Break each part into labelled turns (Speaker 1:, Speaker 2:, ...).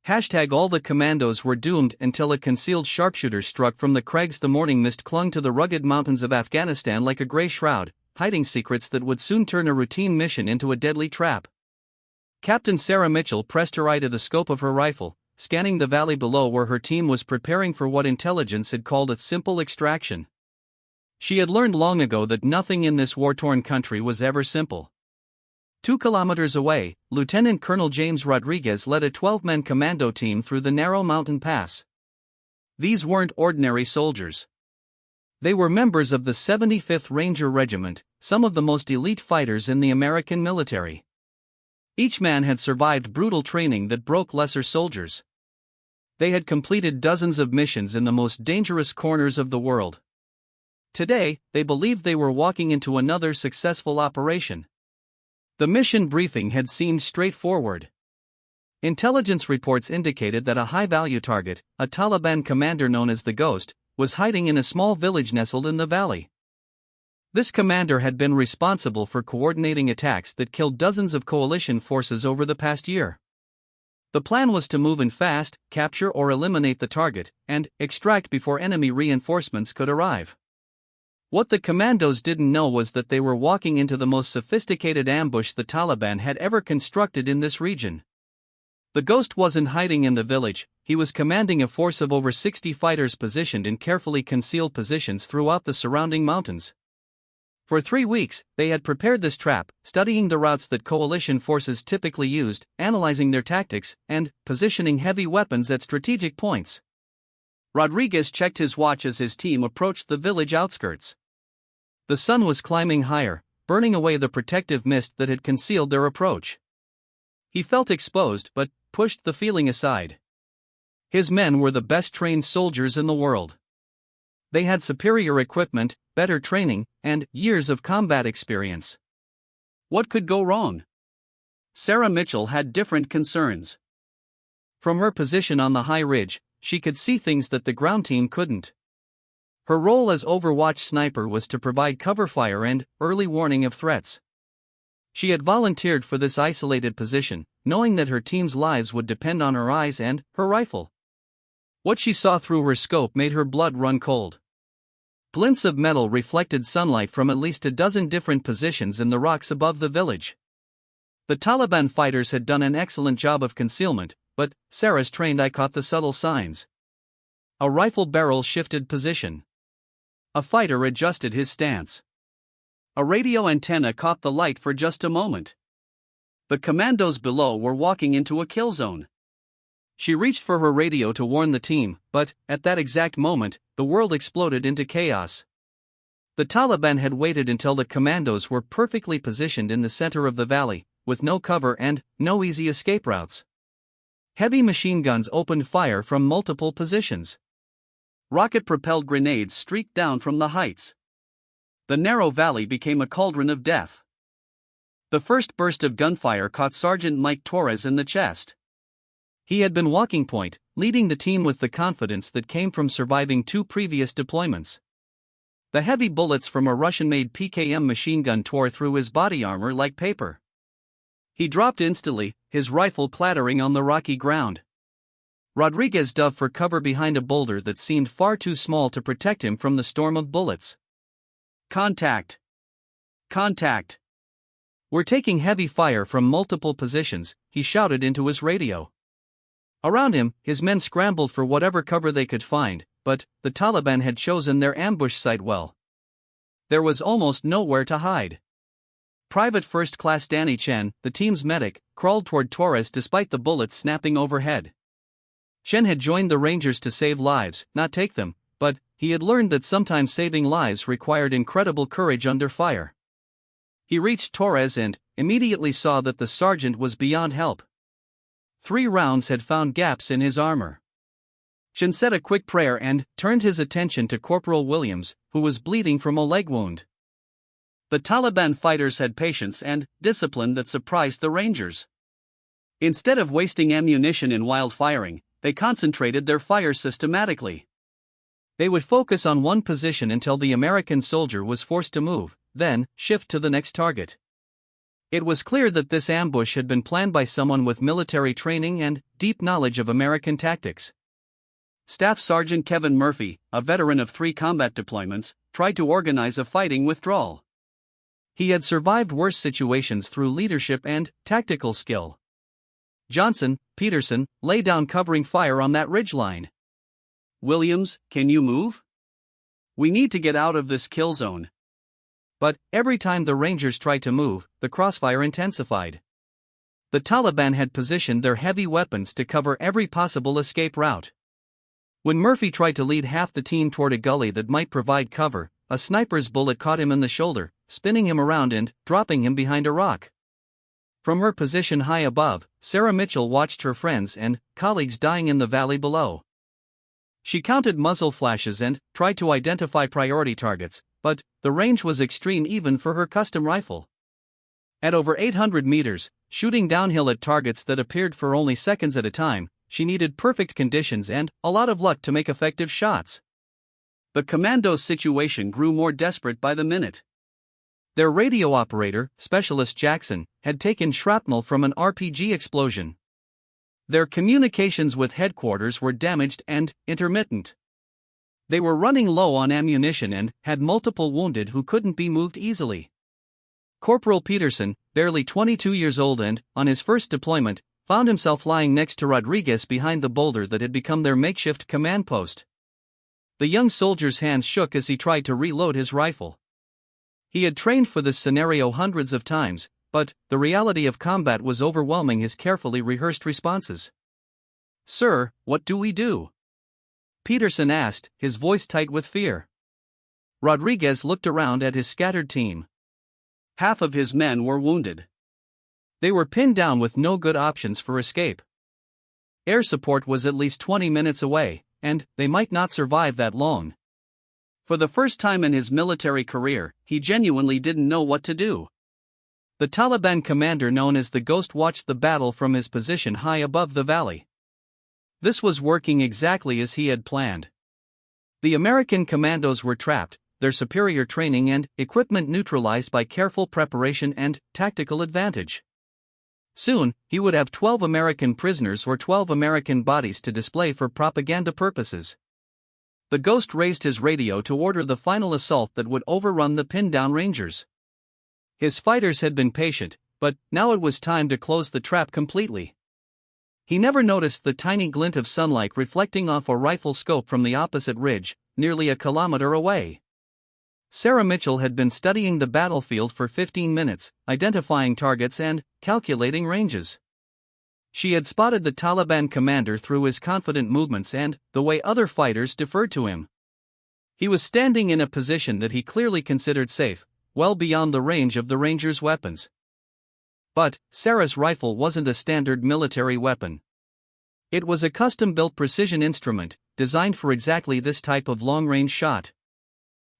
Speaker 1: All the commandos were doomed until a concealed sharpshooter struck from the Crags. The morning mist clung to the rugged mountains of Afghanistan like a grey shroud, hiding secrets that would soon turn a routine mission into a deadly trap. Captain Sarah Mitchell pressed her eye to the scope of her rifle, scanning the valley below where her team was preparing for what intelligence had called a simple extraction. She had learned long ago that nothing in this war-torn country was ever simple. 2 kilometers away, Lieutenant Colonel James Rodriguez led a 12-man commando team through the narrow mountain pass. These weren't ordinary soldiers. They were members of the 75th Ranger Regiment, some of the most elite fighters in the American military. Each man had survived brutal training that broke lesser soldiers. They had completed dozens of missions in the most dangerous corners of the world. Today, they believed they were walking into another successful operation. The mission briefing had seemed straightforward. Intelligence reports indicated that a high-value target, a Taliban commander known as the Ghost, was hiding in a small village nestled in the valley. This commander had been responsible for coordinating attacks that killed dozens of coalition forces over the past year. The plan was to move in fast, capture or eliminate the target, and extract before enemy reinforcements could arrive. What the commandos didn't know was that they were walking into the most sophisticated ambush the Taliban had ever constructed in this region. The Ghost wasn't hiding in the village, he was commanding a force of over 60 fighters positioned in carefully concealed positions throughout the surrounding mountains. For 3 weeks, they had prepared this trap, studying the routes that coalition forces typically used, analyzing their tactics, and positioning heavy weapons at strategic points. Rodriguez checked his watch as his team approached the village outskirts. The sun was climbing higher, burning away the protective mist that had concealed their approach. He felt exposed but pushed the feeling aside. His men were the best trained soldiers in the world. They had superior equipment, better training, and years of combat experience. What could go wrong? Sarah Mitchell had different concerns. From her position on the high ridge, she could see things that the ground team couldn't. Her role as Overwatch sniper was to provide cover fire and early warning of threats. She had volunteered for this isolated position, knowing that her team's lives would depend on her eyes and her rifle. What she saw through her scope made her blood run cold. Glints of metal reflected sunlight from at least a dozen different positions in the rocks above the village. The Taliban fighters had done an excellent job of concealment, but Sarah's trained eye caught the subtle signs. A rifle barrel shifted position. A fighter adjusted his stance. A radio antenna caught the light for just a moment. The commandos below were walking into a kill zone. She reached for her radio to warn the team, but, at that exact moment, the world exploded into chaos. The Taliban had waited until the commandos were perfectly positioned in the center of the valley, with no cover and no easy escape routes. Heavy machine guns opened fire from multiple positions. Rocket-propelled grenades streaked down from the heights. The narrow valley became a cauldron of death. The first burst of gunfire caught Sergeant Mike Torres in the chest. He had been walking point, leading the team with the confidence that came from surviving 2 previous deployments. The heavy bullets from a Russian-made PKM machine gun tore through his body armor like paper. He dropped instantly, his rifle clattering on the rocky ground. Rodriguez dove for cover behind a boulder that seemed far too small to protect him from the storm of bullets. Contact! Contact! We're taking heavy fire from multiple positions, he shouted into his radio. Around him, his men scrambled for whatever cover they could find, but the Taliban had chosen their ambush site well. There was almost nowhere to hide. Private First Class Danny Chen, the team's medic, crawled toward Torres despite the bullets snapping overhead. Chen had joined the Rangers to save lives, not take them, but he had learned that sometimes saving lives required incredible courage under fire. He reached Torres and immediately saw that the sergeant was beyond help. 3 rounds had found gaps in his armor. Chen said a quick prayer and turned his attention to Corporal Williams, who was bleeding from a leg wound. The Taliban fighters had patience and discipline that surprised the Rangers. Instead of wasting ammunition in wild firing, they concentrated their fire systematically. They would focus on one position until the American soldier was forced to move, then shift to the next target. It was clear that this ambush had been planned by someone with military training and deep knowledge of American tactics. Staff Sergeant Kevin Murphy, a veteran of 3 combat deployments, tried to organize a fighting withdrawal. He had survived worse situations through leadership and tactical skill. Johnson, Peterson, lay down covering fire on that ridgeline. Williams, can you move? We need to get out of this kill zone. But every time the Rangers tried to move, the crossfire intensified. The Taliban had positioned their heavy weapons to cover every possible escape route. When Murphy tried to lead half the team toward a gully that might provide cover, a sniper's bullet caught him in the shoulder, spinning him around and dropping him behind a rock. From her position high above, Sarah Mitchell watched her friends and colleagues dying in the valley below. She counted muzzle flashes and tried to identify priority targets, but the range was extreme even for her custom rifle. At over 800 meters, shooting downhill at targets that appeared for only seconds at a time, she needed perfect conditions and a lot of luck to make effective shots. The Commandos' situation grew more desperate by the minute. Their radio operator, Specialist Jackson, had taken shrapnel from an RPG explosion. Their communications with headquarters were damaged and intermittent. They were running low on ammunition and had multiple wounded who couldn't be moved easily. Corporal Peterson, barely 22 years old and, on his first deployment, found himself lying next to Rodriguez behind the boulder that had become their makeshift command post. The young soldier's hands shook as he tried to reload his rifle. He had trained for this scenario hundreds of times, but the reality of combat was overwhelming his carefully rehearsed responses. "Sir, what do we do?" Peterson asked, his voice tight with fear. Rodriguez looked around at his scattered team. Half of his men were wounded. They were pinned down with no good options for escape. Air support was at least 20 minutes away, and they might not survive that long. For the first time in his military career, he genuinely didn't know what to do. The Taliban commander known as the Ghost watched the battle from his position high above the valley. This was working exactly as he had planned. The American commandos were trapped, their superior training and equipment neutralized by careful preparation and tactical advantage. Soon, he would have 12 American prisoners or 12 American bodies to display for propaganda purposes. The Ghost raised his radio to order the final assault that would overrun the pinned-down Rangers. His fighters had been patient, but now it was time to close the trap completely. He never noticed the tiny glint of sunlight reflecting off a rifle scope from the opposite ridge, nearly a kilometer away. Sarah Mitchell had been studying the battlefield for 15 minutes, identifying targets and calculating ranges. She had spotted the Taliban commander through his confident movements and the way other fighters deferred to him. He was standing in a position that he clearly considered safe, well beyond the range of the Rangers' weapons. But Sarah's rifle wasn't a standard military weapon. It was a custom-built precision instrument, designed for exactly this type of long-range shot.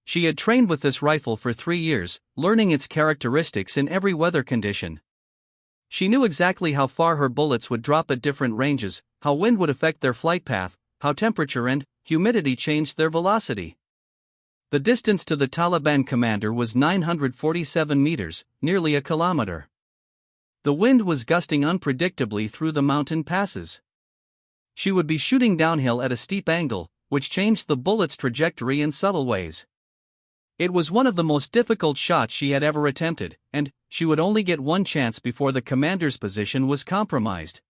Speaker 1: She had trained with this rifle for 3 years, learning its characteristics in every weather condition. She knew exactly how far her bullets would drop at different ranges, how wind would affect their flight path, how temperature and humidity changed their velocity. The distance to the Taliban commander was 947 meters, nearly a kilometer. The wind was gusting unpredictably through the mountain passes. She would be shooting downhill at a steep angle, which changed the bullet's trajectory in subtle ways. It was one of the most difficult shots she had ever attempted, and she would only get one chance before the commander's position was compromised.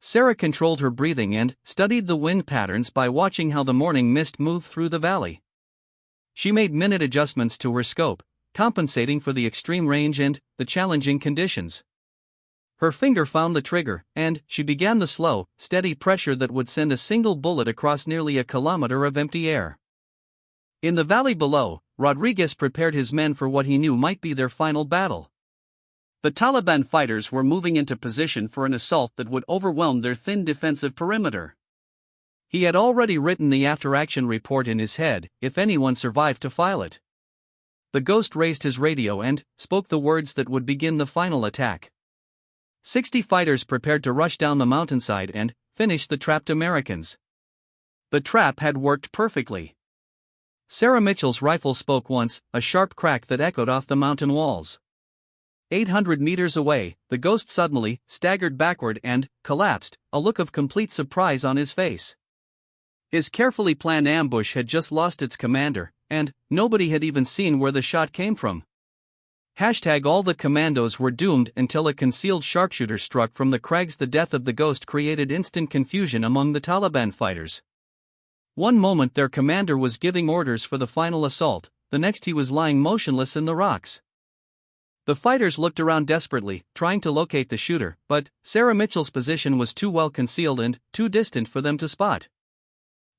Speaker 1: Sarah controlled her breathing and studied the wind patterns by watching how the morning mist moved through the valley. She made minute adjustments to her scope, compensating for the extreme range and the challenging conditions. Her finger found the trigger, and she began the slow, steady pressure that would send a single bullet across nearly a kilometer of empty air. In the valley below, Rodriguez prepared his men for what he knew might be their final battle. The Taliban fighters were moving into position for an assault that would overwhelm their thin defensive perimeter. He had already written the after-action report in his head, if anyone survived to file it. The Ghost raised his radio and spoke the words that would begin the final attack. 60 fighters prepared to rush down the mountainside and finish the trapped Americans. The trap had worked perfectly. Sarah Mitchell's rifle spoke once, a sharp crack that echoed off the mountain walls. 800 meters away, the ghost suddenly staggered backward and collapsed, a look of complete surprise on his face. His carefully planned ambush had just lost its commander, and nobody had even seen where the shot came from. All the commandos were doomed until a concealed sharpshooter struck from the Crags. The death of the ghost created instant confusion among the Taliban fighters. One moment their commander was giving orders for the final assault, the next he was lying motionless in the rocks. The fighters looked around desperately, trying to locate the shooter, but Sarah Mitchell's position was too well concealed and too distant for them to spot.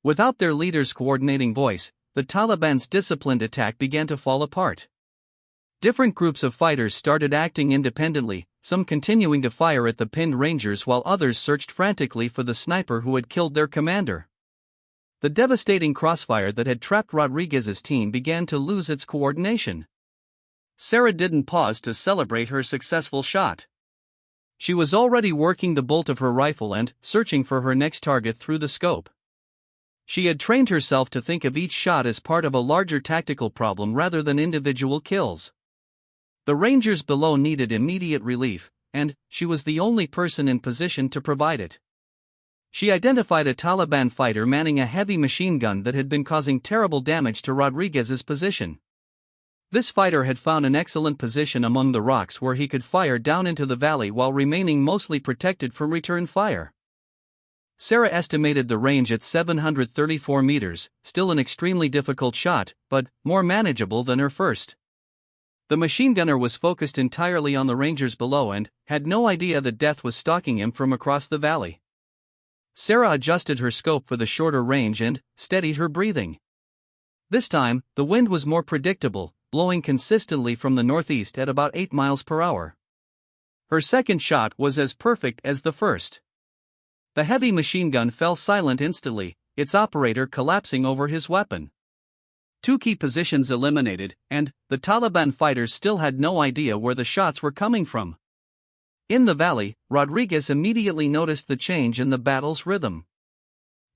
Speaker 1: Without their leader's coordinating voice, the Taliban's disciplined attack began to fall apart. Different groups of fighters started acting independently, some continuing to fire at the pinned rangers while others searched frantically for the sniper who had killed their commander. The devastating crossfire that had trapped Rodriguez's team began to lose its coordination. Sarah didn't pause to celebrate her successful shot. She was already working the bolt of her rifle and searching for her next target through the scope. She had trained herself to think of each shot as part of a larger tactical problem rather than individual kills. The rangers below needed immediate relief, and she was the only person in position to provide it. She identified a Taliban fighter manning a heavy machine gun that had been causing terrible damage to Rodriguez's position. This fighter had found an excellent position among the rocks where he could fire down into the valley while remaining mostly protected from return fire. Sarah estimated the range at 734 meters, still an extremely difficult shot, but more manageable than her first. The machine gunner was focused entirely on the rangers below and had no idea that death was stalking him from across the valley. Sarah adjusted her scope for the shorter range and steadied her breathing. This time, the wind was more predictable, blowing consistently from the northeast at about 8 miles per hour. Her second shot was as perfect as the first. The heavy machine gun fell silent instantly, its operator collapsing over his weapon. 2 key positions eliminated, and the Taliban fighters still had no idea where the shots were coming from. In the valley, Rodriguez immediately noticed the change in the battle's rhythm.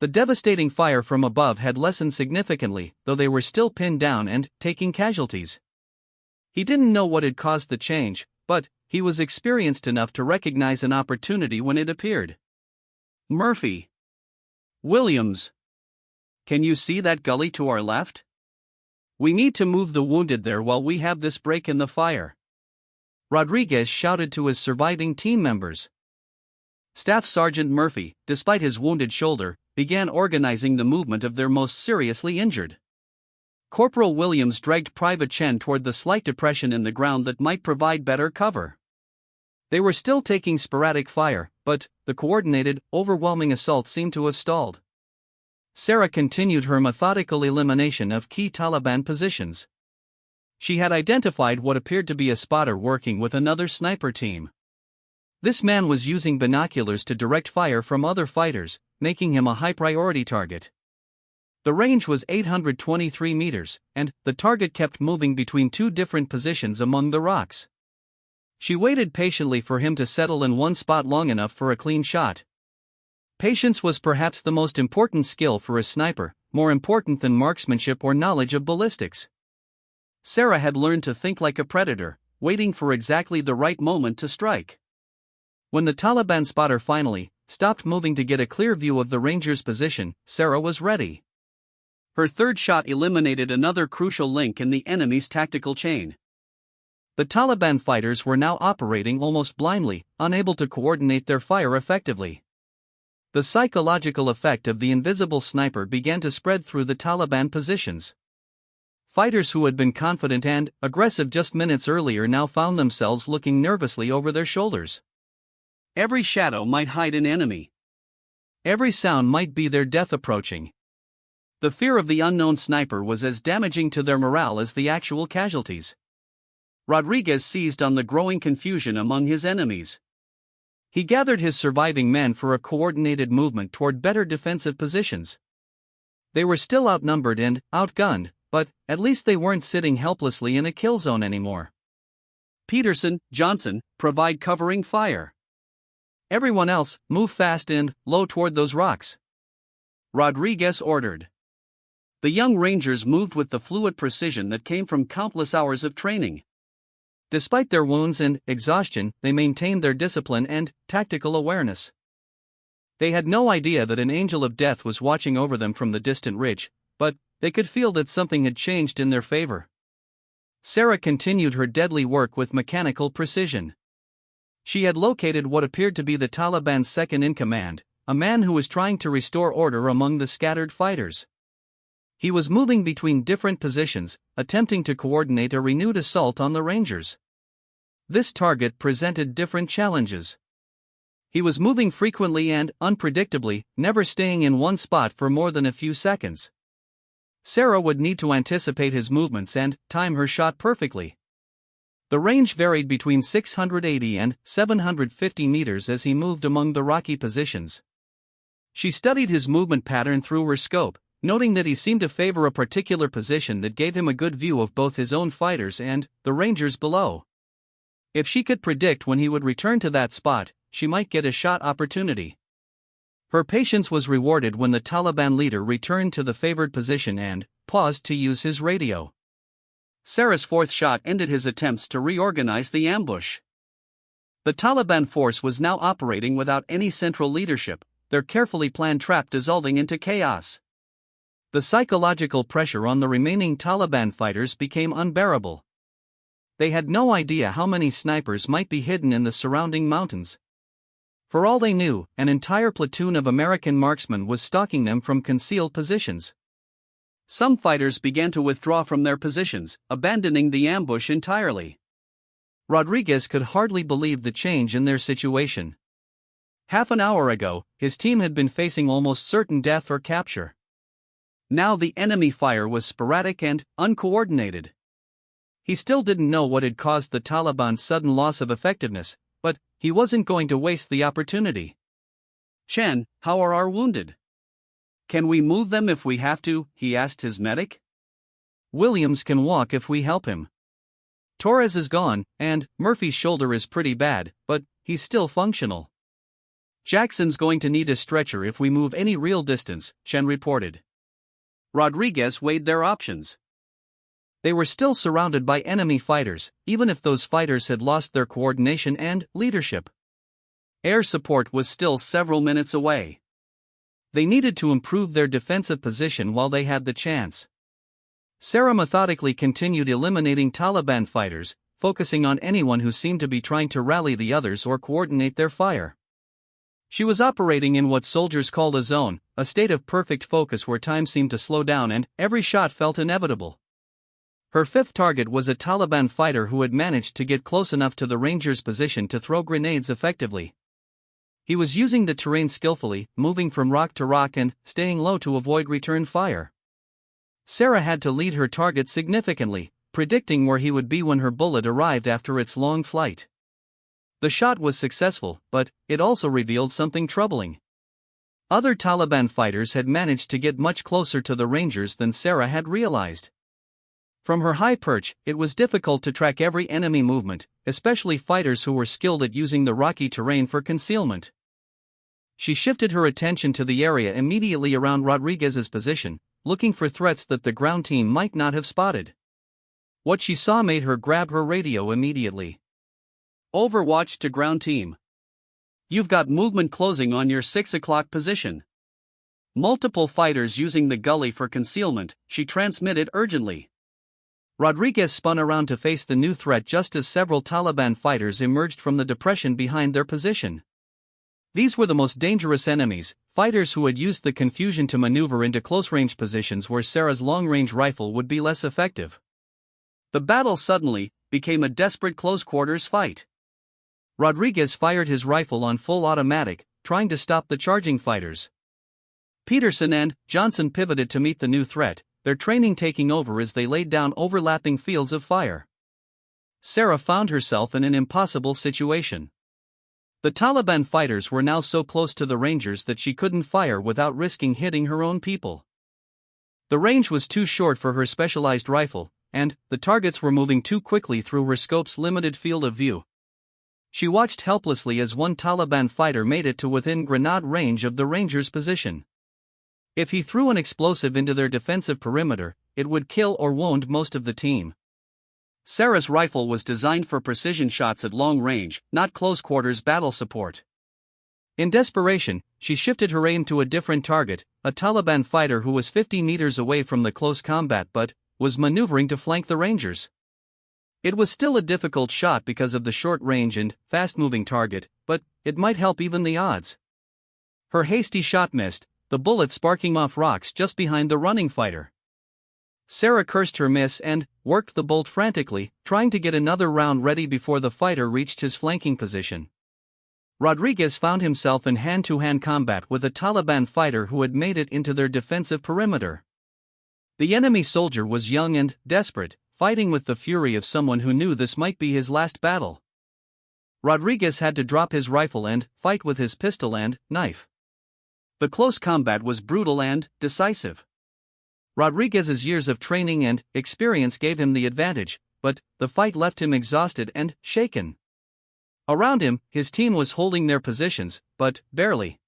Speaker 1: The devastating fire from above had lessened significantly, though they were still pinned down and taking casualties. He didn't know what had caused the change, but he was experienced enough to recognize an opportunity when it appeared. Murphy. Williams. Can you see that gully to our left? We need to move the wounded there while we have this break in the fire. Rodriguez shouted to his surviving team members. Staff Sergeant Murphy, despite his wounded shoulder, began organizing the movement of their most seriously injured. Corporal Williams dragged Private Chen toward the slight depression in the ground that might provide better cover. They were still taking sporadic fire, but the coordinated, overwhelming assault seemed to have stalled. Sarah continued her methodical elimination of key Taliban positions. She had identified what appeared to be a spotter working with another sniper team. This man was using binoculars to direct fire from other fighters, making him a high-priority target. The range was 823 meters, and the target kept moving between 2 different positions among the rocks. She waited patiently for him to settle in one spot long enough for a clean shot. Patience was perhaps the most important skill for a sniper, more important than marksmanship or knowledge of ballistics. Sarah had learned to think like a predator, waiting for exactly the right moment to strike. When the Taliban spotter finally stopped moving to get a clear view of the ranger's position, Sarah was ready. Her third shot eliminated another crucial link in the enemy's tactical chain. The Taliban fighters were now operating almost blindly, unable to coordinate their fire effectively. The psychological effect of the invisible sniper began to spread through the Taliban positions. Fighters who had been confident and aggressive just minutes earlier now found themselves looking nervously over their shoulders. Every shadow might hide an enemy. Every sound might be their death approaching. The fear of the unknown sniper was as damaging to their morale as the actual casualties. Rodriguez seized on the growing confusion among his enemies. He gathered his surviving men for a coordinated movement toward better defensive positions. They were still outnumbered and outgunned, but at least they weren't sitting helplessly in a kill zone anymore. Peterson, Johnson, provide covering fire. Everyone else, move fast and low toward those rocks. Rodriguez ordered. The young rangers moved with the fluid precision that came from countless hours of training. Despite their wounds and exhaustion, they maintained their discipline and tactical awareness. They had no idea that an angel of death was watching over them from the distant ridge, but they could feel that something had changed in their favor. Sarah continued her deadly work with mechanical precision. She had located what appeared to be the Taliban's second-in-command, a man who was trying to restore order among the scattered fighters. He was moving between different positions, attempting to coordinate a renewed assault on the Rangers. This target presented different challenges. He was moving frequently and unpredictably, never staying in one spot for more than a few seconds. Sarah would need to anticipate his movements and time her shot perfectly. The range varied between 680 and 750 meters as he moved among the rocky positions. She studied his movement pattern through her scope, noting that he seemed to favor a particular position that gave him a good view of both his own fighters and the Rangers below. If she could predict when he would return to that spot, she might get a shot opportunity. Her patience was rewarded when the Taliban leader returned to the favored position and paused to use his radio. Sarah's fourth shot ended his attempts to reorganize the ambush. The Taliban force was now operating without any central leadership, their carefully planned trap dissolving into chaos. The psychological pressure on the remaining Taliban fighters became unbearable. They had no idea how many snipers might be hidden in the surrounding mountains. For all they knew, an entire platoon of American marksmen was stalking them from concealed positions. Some fighters began to withdraw from their positions, abandoning the ambush entirely. Rodriguez could hardly believe the change in their situation. Half an hour ago, his team had been facing almost certain death or capture. Now the enemy fire was sporadic and uncoordinated. He still didn't know what had caused the Taliban's sudden loss of effectiveness, but he wasn't going to waste the opportunity. "Chen, how are our wounded? Can we move them if we have to?" he asked his medic. "Williams can walk if we help him. Torres is gone, and Murphy's shoulder is pretty bad, but he's still functional. Jackson's going to need a stretcher if we move any real distance," Chen reported. Rodriguez weighed their options. They were still surrounded by enemy fighters, even if those fighters had lost their coordination and leadership. Air support was still several minutes away. They needed to improve their defensive position while they had the chance. Sarah methodically continued eliminating Taliban fighters, focusing on anyone who seemed to be trying to rally the others or coordinate their fire. She was operating in what soldiers call a zone, a state of perfect focus where time seemed to slow down and every shot felt inevitable. Her fifth target was a Taliban fighter who had managed to get close enough to the Rangers' position to throw grenades effectively. He was using the terrain skillfully, moving from rock to rock and staying low to avoid return fire. Sarah had to lead her target significantly, predicting where he would be when her bullet arrived after its long flight. The shot was successful, but it also revealed something troubling. Other Taliban fighters had managed to get much closer to the Rangers than Sarah had realized. From her high perch, it was difficult to track every enemy movement, especially fighters who were skilled at using the rocky terrain for concealment. She shifted her attention to the area immediately around Rodriguez's position, looking for threats that the ground team might not have spotted. What she saw made her grab her radio immediately. "Overwatch to ground team. You've got movement closing on your 6 o'clock position. Multiple fighters using the gully for concealment," she transmitted urgently. Rodriguez spun around to face the new threat just as several Taliban fighters emerged from the depression behind their position. These were the most dangerous enemies, fighters who had used the confusion to maneuver into close-range positions where Sarah's long-range rifle would be less effective. The battle suddenly became a desperate close-quarters fight. Rodriguez fired his rifle on full automatic, trying to stop the charging fighters. Peterson and Johnson pivoted to meet the new threat, their training taking over as they laid down overlapping fields of fire. Sarah found herself in an impossible situation. The Taliban fighters were now so close to the Rangers that she couldn't fire without risking hitting her own people. The range was too short for her specialized rifle, and the targets were moving too quickly through her scope's limited field of view. She watched helplessly as one Taliban fighter made it to within grenade range of the Rangers' position. If he threw an explosive into their defensive perimeter, it would kill or wound most of the team. Sarah's rifle was designed for precision shots at long range, not close-quarters battle support. In desperation, she shifted her aim to a different target, a Taliban fighter who was 50 meters away from the close combat but was maneuvering to flank the Rangers. It was still a difficult shot because of the short range and fast-moving target, but it might help even the odds. Her hasty shot missed, the bullet sparking off rocks just behind the running fighter. Sarah cursed her miss and worked the bolt frantically, trying to get another round ready before the fighter reached his flanking position. Rodriguez found himself in hand-to-hand combat with a Taliban fighter who had made it into their defensive perimeter. The enemy soldier was young and desperate, fighting with the fury of someone who knew this might be his last battle. Rodriguez had to drop his rifle and fight with his pistol and knife. The close combat was brutal and decisive. Rodriguez's years of training and experience gave him the advantage, but the fight left him exhausted and shaken. Around him, his team was holding their positions, but barely.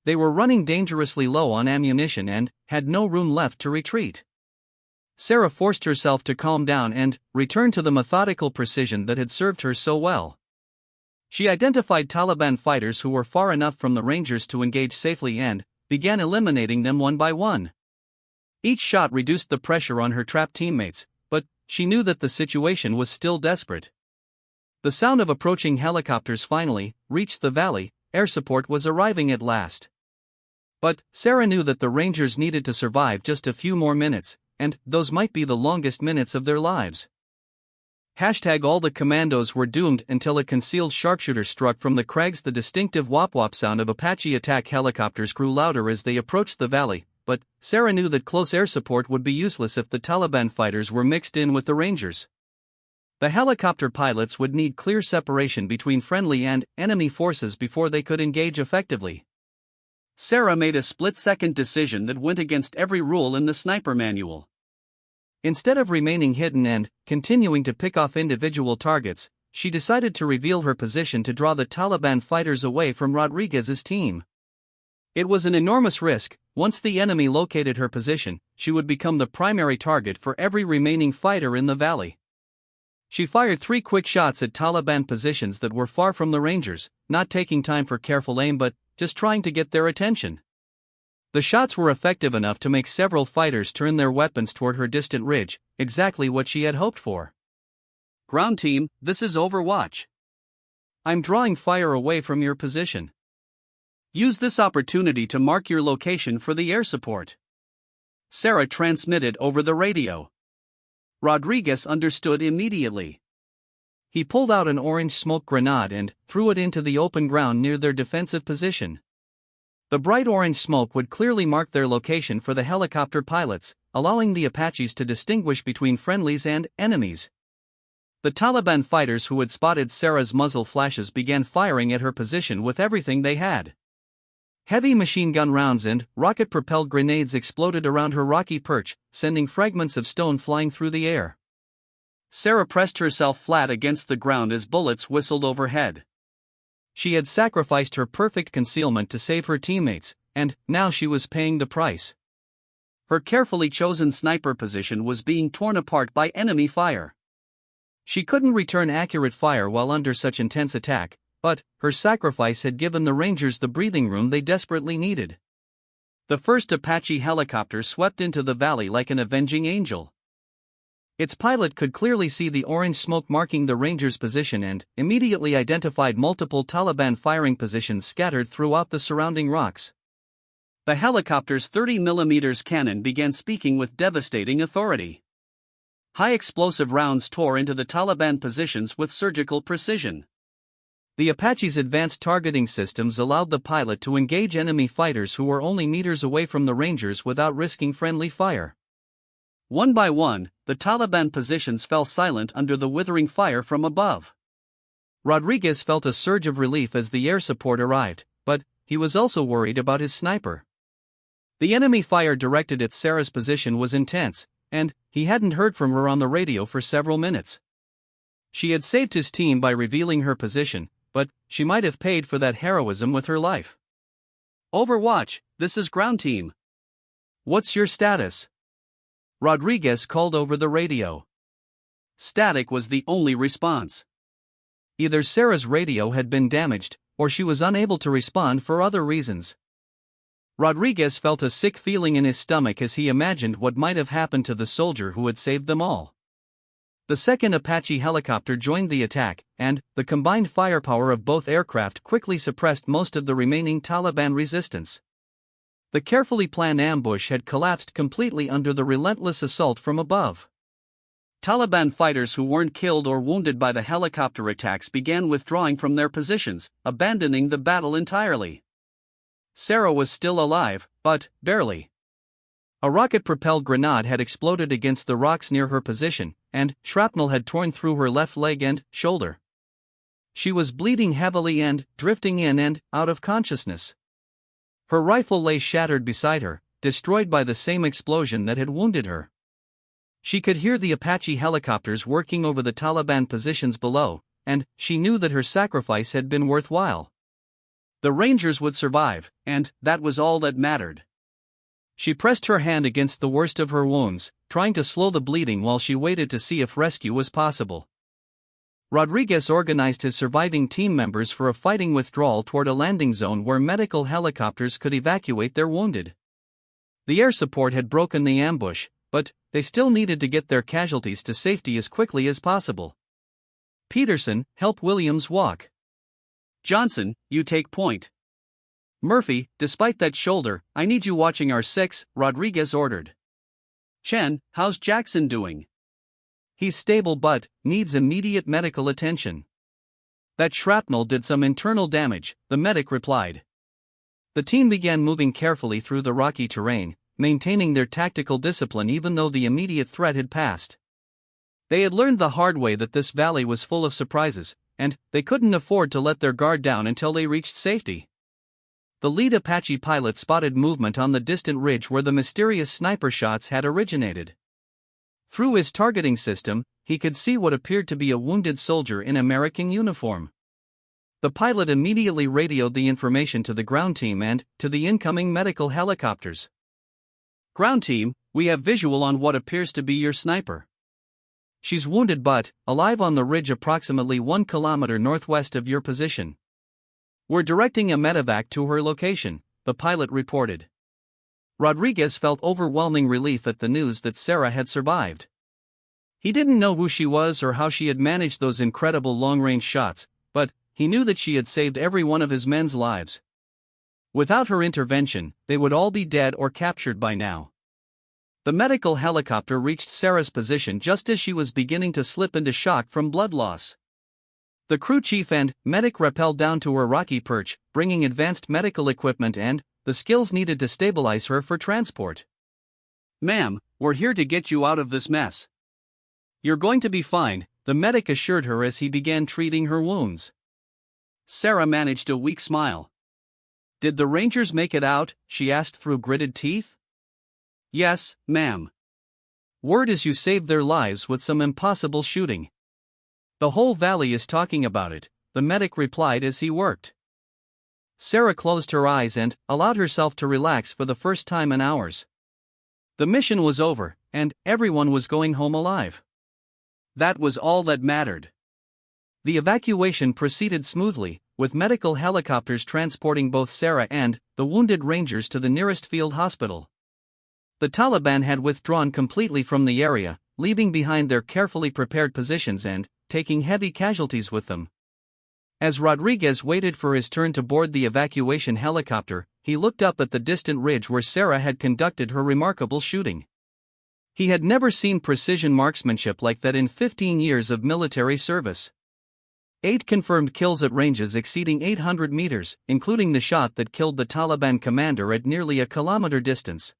Speaker 1: They were running dangerously low on ammunition and had no room left to retreat. Sarah forced herself to calm down and return to the methodical precision that had served her so well. She identified Taliban fighters who were far enough from the Rangers to engage safely and began eliminating them one by one. Each shot reduced the pressure on her trapped teammates, but she knew that the situation was still desperate. The sound of approaching helicopters finally reached the valley. Air support was arriving at last. But Sarah knew that the Rangers needed to survive just a few more minutes, and those might be the longest minutes of their lives. All the Commandos were doomed until a concealed sharpshooter struck from the Crags. The distinctive wop-wop sound of Apache attack helicopters grew louder as they approached the valley, but Sarah knew that close air support would be useless if the Taliban fighters were mixed in with the Rangers. The helicopter pilots would need clear separation between friendly and enemy forces before they could engage effectively. Sarah made a split-second decision that went against every rule in the sniper manual. Instead of remaining hidden and continuing to pick off individual targets, she decided to reveal her position to draw the Taliban fighters away from Rodriguez's team. It was an enormous risk. Once the enemy located her position, she would become the primary target for every remaining fighter in the valley. She fired 3 quick shots at Taliban positions that were far from the Rangers, not taking time for careful aim but just trying to get their attention. The shots were effective enough to make several fighters turn their weapons toward her distant ridge, exactly what she had hoped for. Ground team, this is Overwatch. I'm drawing fire away from your position. Use this opportunity to mark your location for the air support. Sarah transmitted over the radio. Rodriguez understood immediately. He pulled out an orange smoke grenade and threw it into the open ground near their defensive position. The bright orange smoke would clearly mark their location for the helicopter pilots, allowing the Apaches to distinguish between friendlies and enemies. The Taliban fighters who had spotted Sarah's muzzle flashes began firing at her position with everything they had. Heavy machine gun rounds and rocket-propelled grenades exploded around her rocky perch, sending fragments of stone flying through the air. Sarah pressed herself flat against the ground as bullets whistled overhead. She had sacrificed her perfect concealment to save her teammates, and now she was paying the price. Her carefully chosen sniper position was being torn apart by enemy fire. She couldn't return accurate fire while under such intense attack, but her sacrifice had given the Rangers the breathing room they desperately needed. The first Apache helicopter swept into the valley like an avenging angel. Its pilot could clearly see the orange smoke marking the Rangers' position and immediately identified multiple Taliban firing positions scattered throughout the surrounding rocks. The helicopter's 30mm cannon began speaking with devastating authority. High explosive rounds tore into the Taliban positions with surgical precision. The Apache's advanced targeting systems allowed the pilot to engage enemy fighters who were only meters away from the Rangers without risking friendly fire. One by one, the Taliban positions fell silent under the withering fire from above. Rodriguez felt a surge of relief as the air support arrived, but he was also worried about his sniper. The enemy fire directed at Sarah's position was intense, and he hadn't heard from her on the radio for several minutes. She had saved his team by revealing her position, but she might have paid for that heroism with her life. Overwatch, this is ground team. What's your status? Rodriguez called over the radio. Static was the only response. Either Sarah's radio had been damaged, or she was unable to respond for other reasons. Rodriguez felt a sick feeling in his stomach as he imagined what might have happened to the soldier who had saved them all. The second Apache helicopter joined the attack, and the combined firepower of both aircraft quickly suppressed most of the remaining Taliban resistance. The carefully planned ambush had collapsed completely under the relentless assault from above. Taliban fighters who weren't killed or wounded by the helicopter attacks began withdrawing from their positions, abandoning the battle entirely. Sarah was still alive, but barely. A rocket-propelled grenade had exploded against the rocks near her position, and shrapnel had torn through her left leg and shoulder. She was bleeding heavily and drifting in and out of consciousness. Her rifle lay shattered beside her, destroyed by the same explosion that had wounded her. She could hear the Apache helicopters working over the Taliban positions below, and she knew that her sacrifice had been worthwhile. The Rangers would survive, and that was all that mattered. She pressed her hand against the worst of her wounds, trying to slow the bleeding while she waited to see if rescue was possible. Rodriguez organized his surviving team members for a fighting withdrawal toward a landing zone where medical helicopters could evacuate their wounded. The air support had broken the ambush, but they still needed to get their casualties to safety as quickly as possible. Peterson, help Williams walk. Johnson, you take point. Murphy, despite that shoulder, I need you watching our 6, Rodriguez ordered. Chen, how's Jackson doing? He's stable but needs immediate medical attention. That shrapnel did some internal damage, the medic replied. The team began moving carefully through the rocky terrain, maintaining their tactical discipline even though the immediate threat had passed. They had learned the hard way that this valley was full of surprises, and they couldn't afford to let their guard down until they reached safety. The lead Apache pilot spotted movement on the distant ridge where the mysterious sniper shots had originated. Through his targeting system, he could see what appeared to be a wounded soldier in American uniform. The pilot immediately radioed the information to the ground team and to the incoming medical helicopters. Ground team, we have visual on what appears to be your sniper. She's wounded but alive on the ridge approximately 1 kilometer northwest of your position. We're directing a medevac to her location, the pilot reported. Rodriguez felt overwhelming relief at the news that Sarah had survived. He didn't know who she was or how she had managed those incredible long-range shots, but he knew that she had saved every one of his men's lives. Without her intervention, they would all be dead or captured by now. The medical helicopter reached Sarah's position just as she was beginning to slip into shock from blood loss. The crew chief and medic rappelled down to her rocky perch, bringing advanced medical equipment and the skills needed to stabilize her for transport. Ma'am, we're here to get you out of this mess. You're going to be fine, the medic assured her as he began treating her wounds. Sarah managed a weak smile. Did the Rangers make it out? She asked through gritted teeth. Yes, ma'am. Word is you saved their lives with some impossible shooting. The whole valley is talking about it, the medic replied as he worked. Sarah closed her eyes and allowed herself to relax for the first time in hours. The mission was over, and everyone was going home alive. That was all that mattered. The evacuation proceeded smoothly, with medical helicopters transporting both Sarah and the wounded Rangers to the nearest field hospital. The Taliban had withdrawn completely from the area, leaving behind their carefully prepared positions and taking heavy casualties with them. As Rodriguez waited for his turn to board the evacuation helicopter, he looked up at the distant ridge where Sarah had conducted her remarkable shooting. He had never seen precision marksmanship like that in 15 years of military service. 8 confirmed kills at ranges exceeding 800 meters, including the shot that killed the Taliban commander at nearly a kilometer distance.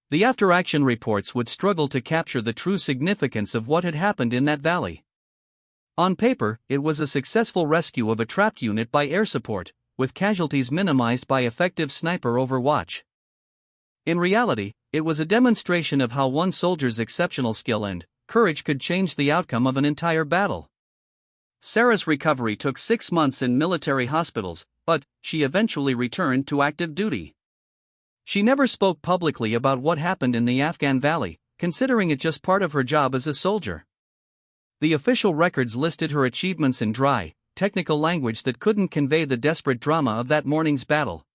Speaker 1: The after-action reports would struggle to capture the true significance of what had happened in that valley. On paper, it was a successful rescue of a trapped unit by air support, with casualties minimized by effective sniper overwatch. In reality, it was a demonstration of how one soldier's exceptional skill and courage could change the outcome of an entire battle. Sarah's recovery took 6 months in military hospitals, but she eventually returned to active duty. She never spoke publicly about what happened in the Afghan valley, considering it just part of her job as a soldier. The official records listed her achievements in dry, technical language that couldn't convey the desperate drama of that morning's battle.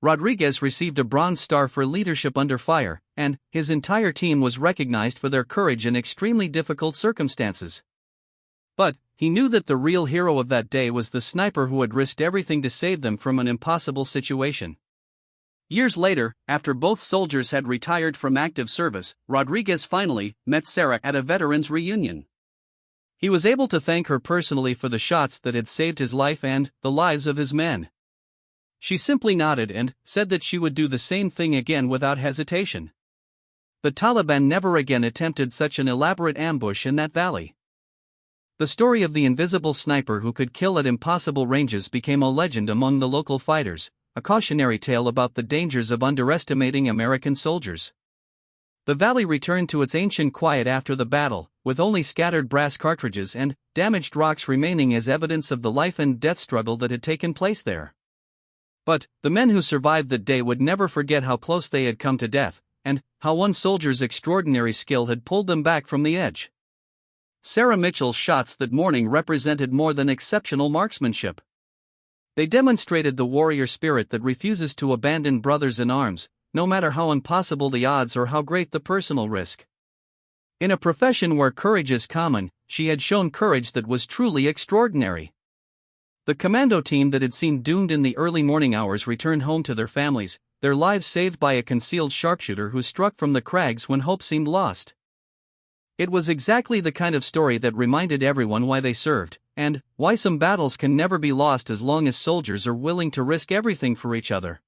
Speaker 1: Rodriguez received a Bronze Star for leadership under fire, and his entire team was recognized for their courage in extremely difficult circumstances. But he knew that the real hero of that day was the sniper who had risked everything to save them from an impossible situation. Years later, after both soldiers had retired from active service, Rodriguez finally met Sarah at a veterans' reunion. He was able to thank her personally for the shots that had saved his life and the lives of his men. She simply nodded and said that she would do the same thing again without hesitation. The Taliban never again attempted such an elaborate ambush in that valley. The story of the invisible sniper who could kill at impossible ranges became a legend among the local fighters, a cautionary tale about the dangers of underestimating American soldiers. The valley returned to its ancient quiet after the battle, with only scattered brass cartridges and damaged rocks remaining as evidence of the life and death struggle that had taken place there. But the men who survived that day would never forget how close they had come to death, and how one soldier's extraordinary skill had pulled them back from the edge. Sarah Mitchell's shots that morning represented more than exceptional marksmanship. They demonstrated the warrior spirit that refuses to abandon brothers in arms, no matter how impossible the odds or how great the personal risk. In a profession where courage is common, she had shown courage that was truly extraordinary. The commando team that had seemed doomed in the early morning hours returned home to their families, their lives saved by a concealed sharpshooter who struck from the crags when hope seemed lost. It was exactly the kind of story that reminded everyone why they served, and why some battles can never be lost as long as soldiers are willing to risk everything for each other.